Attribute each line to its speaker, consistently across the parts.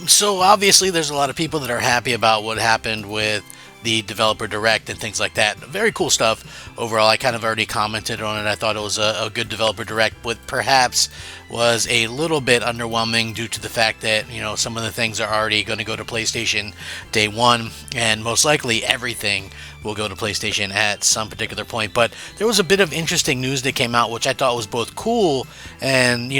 Speaker 1: So obviously, there's a lot of people that are happy about what happened with the developer direct and things like that. Very cool stuff overall. I kind of already commented on it. I thought it was a good developer direct, but perhaps was a little bit underwhelming due to the fact that some of the things are already going to go to PlayStation day one, and most likely everything will go to PlayStation at some particular point. But there was a bit of interesting news that came out, which I thought was both cool and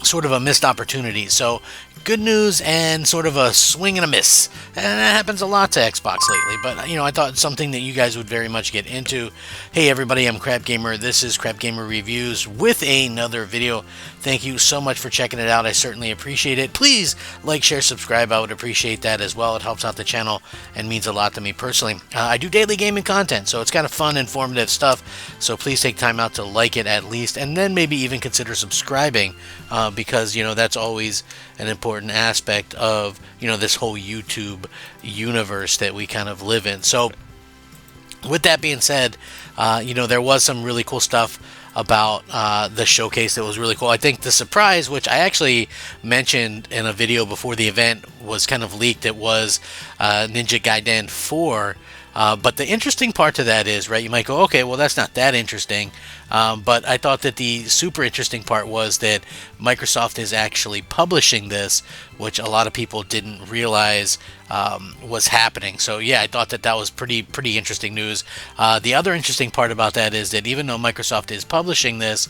Speaker 1: sort of a missed opportunity. So good news and sort of a swing and a miss. And that happens a lot to Xbox lately, but I thought something that you guys would very much get into. Hey everybody, I'm Crap Gamer. This is Crap Gamer Reviews with another video. Thank you so much for checking it out. I certainly appreciate it. Please like, share, subscribe. I would appreciate that as well. It helps out the channel and means a lot to me personally. I do daily gaming content, so it's kind of fun, informative stuff. So please take time out to like it at least, and then maybe even consider subscribing because that's always an important aspect of this whole YouTube universe that we kind of live in. So with that being said, there was some really cool stuff about the showcase that was really cool. I think the surprise, which I actually mentioned in a video before the event, was kind of leaked. It was Ninja Gaiden 4. But the interesting part to that is, right, you might go, okay, well, that's not that interesting. But I thought that the super interesting part was that Microsoft is actually publishing this, which a lot of people didn't realize was happening. So yeah, I thought that was pretty interesting news. The other interesting part about that is that even though Microsoft is publishing this,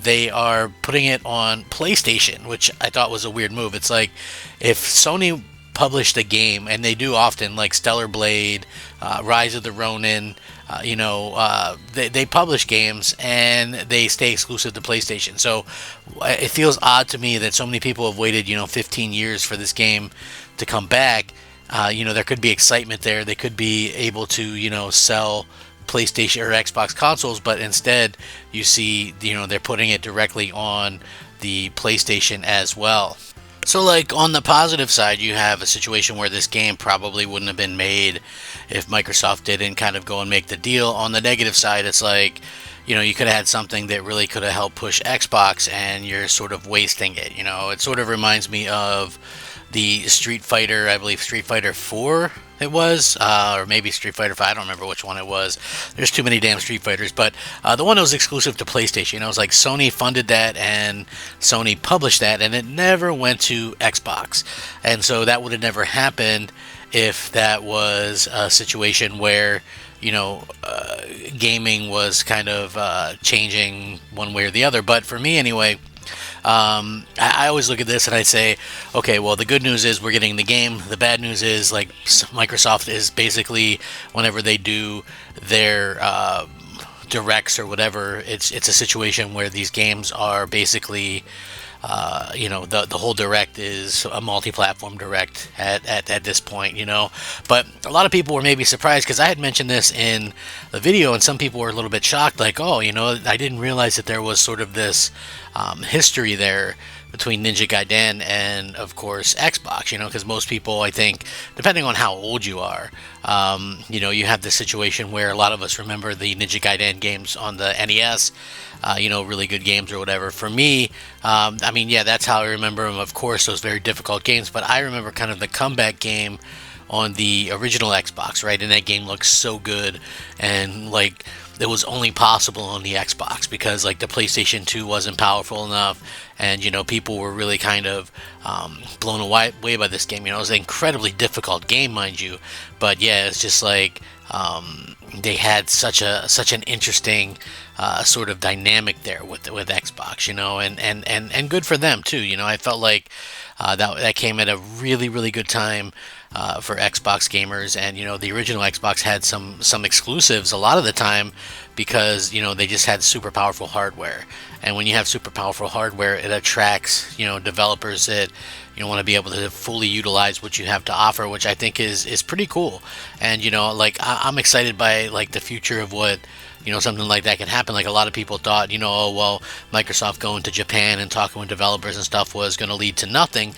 Speaker 1: they are putting it on PlayStation, which I thought was a weird move. It's like if Sony published a game, and they do often, like Stellar Blade, Rise of the Ronin, they publish games and they stay exclusive to PlayStation. So it feels odd to me that so many people have waited 15 years for this game to come back. There could be excitement there. They could be able to sell PlayStation or Xbox consoles, but instead you see they're putting it directly on the PlayStation as well. So, like, on the positive side, you have a situation where this game probably wouldn't have been made if Microsoft didn't kind of go and make the deal. On the negative side, it's like, you could have had something that really could have helped push Xbox, and you're sort of wasting it. It sort of reminds me of the Street Fighter, I believe Street Fighter 4 it was, or maybe Street Fighter 5, I don't remember which one it was. There's too many damn Street Fighters, but the one that was exclusive to PlayStation, it was like Sony funded that and Sony published that, and it never went to Xbox. And so that would have never happened if that was a situation where gaming was kind of changing one way or the other. But for me anyway, I always look at this and I say, okay, well, the good news is we're getting the game. The bad news is, like, Microsoft is basically, whenever they do their directs or whatever, it's a situation where these games are basically the whole direct is a multi-platform direct at this point, But a lot of people were maybe surprised because I had mentioned this in the video, and some people were a little bit shocked, like, oh, I didn't realize that there was sort of this history there between Ninja Gaiden and, of course, Xbox, because most people, I think, depending on how old you are, you have this situation where a lot of us remember the Ninja Gaiden games on the NES, really good games or whatever. For me, that's how I remember them, of course, those very difficult games, but I remember kind of the comeback game on the original Xbox, right? And that game looks so good, and like it was only possible on the Xbox because like the PlayStation 2 wasn't powerful enough, and people were really kind of blown away by this game. It was an incredibly difficult game, mind you, but yeah, it's just like they had such an interesting sort of dynamic there with Xbox, and good for them too. I felt like that came at a really good time for Xbox gamers, and the original Xbox had some exclusives a lot of the time because they just had super powerful hardware, and when you have super powerful hardware, it attracts developers that want to be able to fully utilize what you have to offer, which I think is pretty cool. And like I'm excited by like the future of what something like that can happen. Like a lot of people thought, oh well, Microsoft going to Japan and talking with developers and stuff was going to lead to nothing.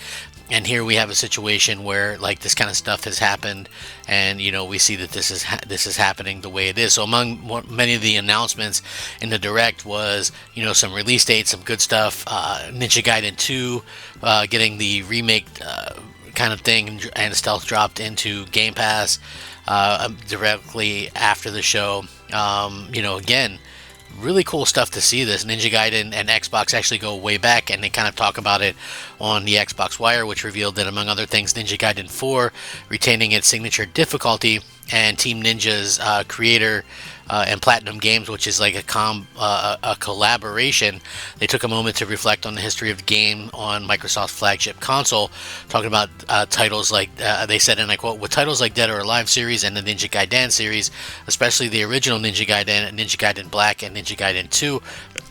Speaker 1: And here we have a situation where like this kind of stuff has happened, and we see that this is happening the way it is. So among many of the announcements in the direct was some release dates, some good stuff. Ninja Gaiden 2 getting the remake kind of thing, and stealth dropped into Game Pass directly after the show. Again, really cool stuff to see this. Ninja Gaiden and Xbox actually go way back, and they kind of talk about it on the Xbox Wire, which revealed that, among other things, Ninja Gaiden 4 retaining its signature difficulty, and Team Ninja's creator and Platinum Games, which is like a collaboration. They took a moment to reflect on the history of the game on Microsoft's flagship console, talking about titles like, they said, and I quote, "With titles like Dead or Alive series and the Ninja Gaiden series, especially the original Ninja Gaiden Black, and Ninja Gaiden 2,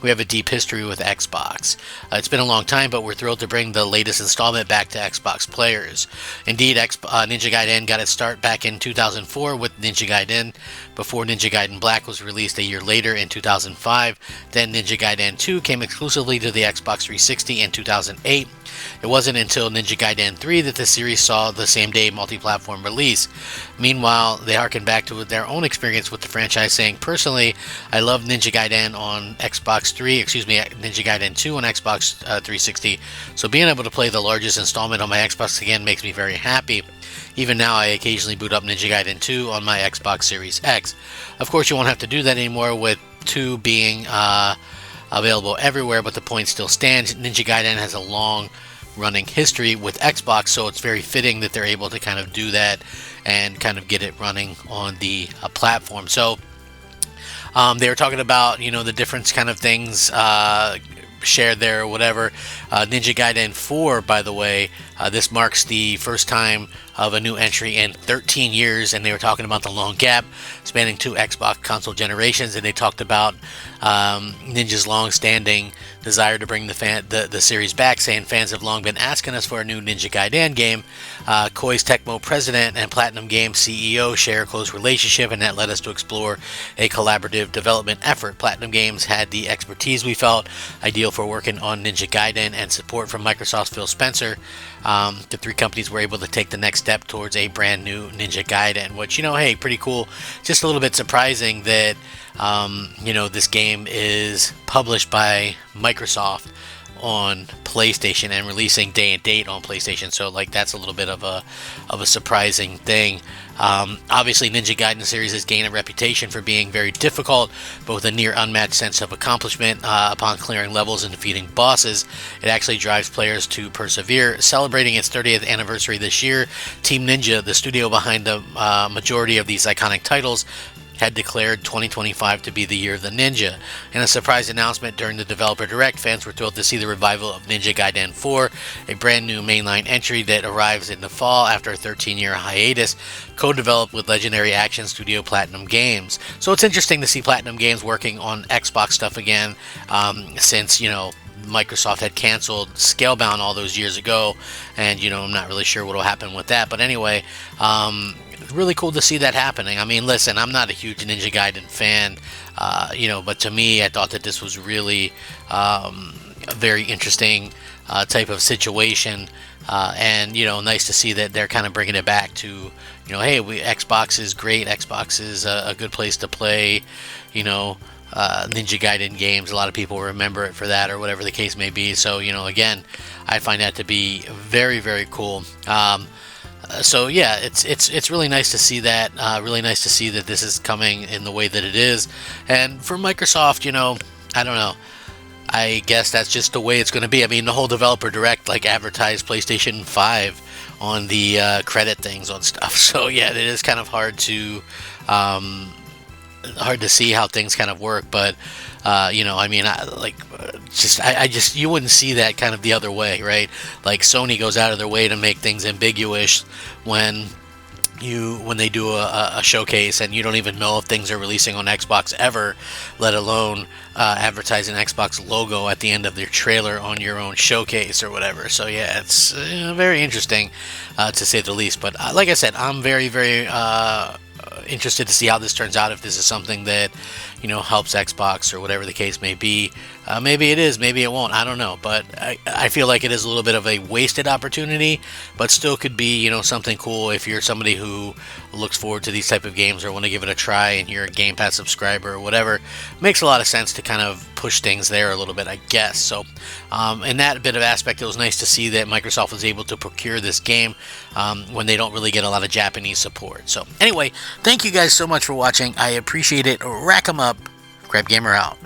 Speaker 1: we have a deep history with Xbox. It's been a long time, but we're thrilled to bring the latest installment back to Xbox players." Indeed, Ninja Gaiden got its start back in 2004 with Ninja Gaiden, before Ninja Gaiden Black was released a year later in 2005. Then Ninja Gaiden 2 came exclusively to the Xbox 360 in 2008. It wasn't until Ninja Gaiden 3 that the series saw the same day multi-platform release. Meanwhile, they harkened back to their own experience with the franchise, saying, "Personally, I love Ninja Gaiden on Ninja Gaiden 2 on Xbox 360, so being able to play the largest installment on my Xbox again makes me very happy. Even now, I occasionally boot up Ninja Gaiden 2 on my Xbox Series X." Of course, you won't have to do that anymore with 2 being available everywhere, but the point still stands. Ninja Gaiden has a long running history with Xbox, so it's very fitting that they're able to kind of do that and kind of get it running on the platform. So they were talking about, the different kind of things shared there or whatever. Ninja Gaiden 4, by the way, this marks the first time of a new entry in 13 years, and they were talking about the long gap spanning 2 Xbox console generations, and they talked about Ninja's long-standing desire to bring the series back, saying, "Fans have long been asking us for a new Ninja Gaiden game. Koei's Tecmo president and Platinum Games CEO share a close relationship, and that led us to explore a collaborative development effort. Platinum Games had the expertise we felt ideal for working on Ninja Gaiden, and support from Microsoft's Phil Spencer. The 3 companies were able to take the next step towards a brand new Ninja Gaiden," which, hey, pretty cool. Just a little bit surprising that this game is published by Microsoft on PlayStation and releasing day and date on PlayStation. So that's a little bit of a surprising thing. Obviously, Ninja Gaiden series has gained a reputation for being very difficult, but with a near unmatched sense of accomplishment upon clearing levels and defeating bosses. It actually drives players to persevere. Celebrating its 30th anniversary this year, Team Ninja, the studio behind the majority of these iconic titles, had declared 2025 to be the year of the Ninja. In a surprise announcement during the Developer Direct, fans were thrilled to see the revival of Ninja Gaiden 4, a brand new mainline entry that arrives in the fall after a 13-year hiatus, co-developed with legendary action studio Platinum Games. So it's interesting to see Platinum Games working on Xbox stuff again, since, Microsoft had canceled Scalebound all those years ago, and I'm not really sure what will happen with that. But anyway, really cool to see that happening. I mean, listen, I'm not a huge Ninja Gaiden fan, but to me, I thought that this was really a very interesting type of situation, and nice to see that they're kind of bringing it back to, hey, Xbox is great. Xbox is a good place to play, Ninja Gaiden games. A lot of people remember it for that, or whatever the case may be. So, again, I find that to be very, very cool. So yeah, it's really nice to see that. Really nice to see that this is coming in the way that it is. And for Microsoft, I don't know. I guess that's just the way it's going to be. I mean, the whole Developer Direct advertised PlayStation 5 on the credit things on stuff. So yeah, it is kind of hard to see how things kind of work. But you wouldn't see that kind of the other way, right? Like Sony goes out of their way to make things ambiguous when they do a showcase, and you don't even know if things are releasing on Xbox ever, let alone advertise an Xbox logo at the end of their trailer on your own showcase or whatever. So yeah, it's very interesting to say the least. But like I said, I'm very, very interested to see how this turns out, if this is something that helps Xbox or whatever the case may be. Maybe it is, maybe it won't, I don't know, but I feel like it is a little bit of a wasted opportunity, but still could be, something cool if you're somebody who looks forward to these type of games or want to give it a try and you're a Game Pass subscriber or whatever. Makes a lot of sense to kind of push things there a little bit, I guess. So in that bit of aspect, it was nice to see that Microsoft was able to procure this game when they don't really get a lot of Japanese support. So anyway, thank you guys so much for watching. I appreciate it. Rack 'em up. Crab Gamer out.